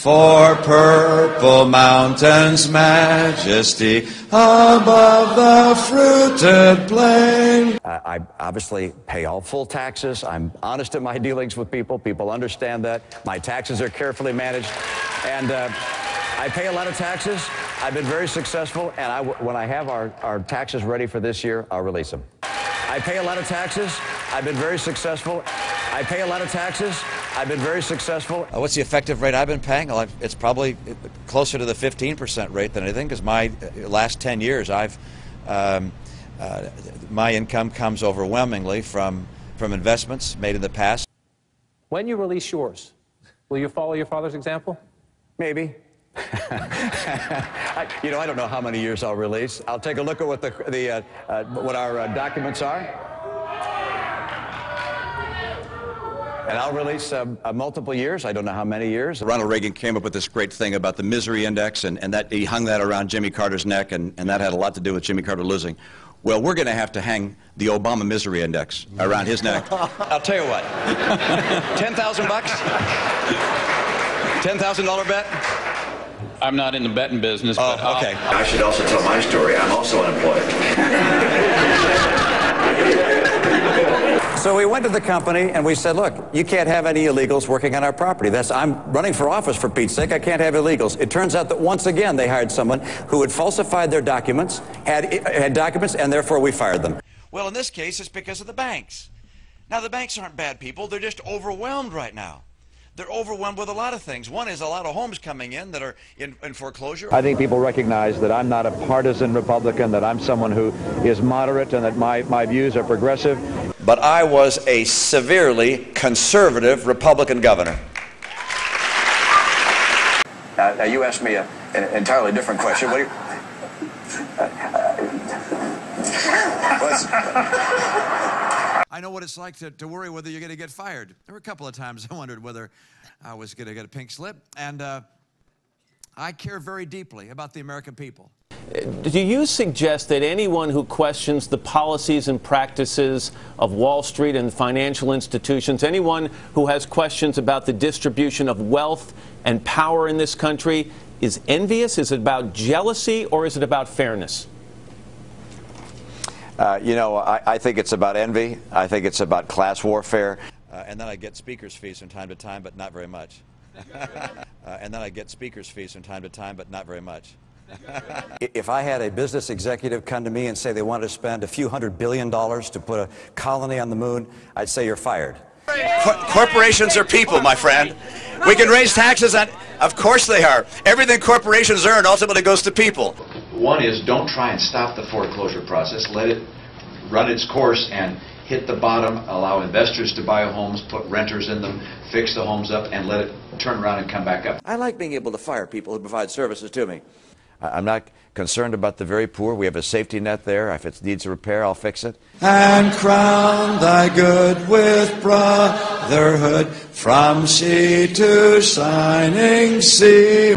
For purple mountains' majesty above the fruited plain. I obviously pay all full taxes. I'm honest in my dealings with people. People understand that. My taxes are carefully managed. And I pay a lot of taxes. I've been very successful. And when I have our taxes ready for this year, I'll release them. I pay a lot of taxes. I've been very successful. I pay a lot of taxes. I've been very successful. What's the effective rate I've been paying? Well, it's probably closer to the 15% rate than anything, because my last 10 years, my income comes overwhelmingly from investments made in the past. When you release yours, will you follow your father's example? Maybe. I don't know how many years I'll release. I'll take a look at what our documents are. And I'll release multiple years. I don't know how many years. Ronald Reagan came up with this great thing about the misery index, and that he hung that around Jimmy Carter's neck, and that had a lot to do with Jimmy Carter losing. Well, we're going to have to hang the Obama misery index around his neck. I'll tell you what, 10,000 bucks? $10,000 bet? I'm not in the betting business, but okay. I should also tell my story. I'm also unemployed. So we went to the company and we said, look, you can't have any illegals working on our property. I'm running for office, for Pete's sake. I can't have illegals. It turns out that once again they hired someone who had falsified their documents, had documents, and therefore we fired them. Well, in this case, it's because of the banks. Now, the banks aren't bad people. They're just overwhelmed right now. They're overwhelmed with a lot of things. One is a lot of homes coming in that are in foreclosure. I think people recognize that I'm not a partisan Republican, that I'm someone who is moderate, and that my views are progressive. But I was a severely conservative Republican governor. Now you asked me an entirely different question. What do you... I know what it's like to worry whether you're going to get fired. There were a couple of times I wondered whether I was going to get a pink slip, and I care very deeply about the American people. Do you suggest that anyone who questions the policies and practices of Wall Street and financial institutions, anyone who has questions about the distribution of wealth and power in this country, is envious? Is it about jealousy, or is it about fairness? I think it's about envy. I think it's about class warfare. And then I get speaker's fees from time to time, but not very much. And then I get speaker's fees from time to time, but not very much. If I had a business executive come to me and say they wanted to spend a few $100 billion to put a colony on the moon, I'd say you're fired. Corporations are people, my friend. We can raise taxes on... Of course they are. Everything corporations earn ultimately goes to people. One is, don't try and stop the foreclosure process. Let it run its course and hit the bottom, allow investors to buy homes, put renters in them, fix the homes up, and let it turn around and come back up. I like being able to fire people who provide services to me. I'm not concerned about the very poor. We have a safety net there. If it needs a repair, I'll fix it. And crown thy good with brotherhood from sea to shining sea.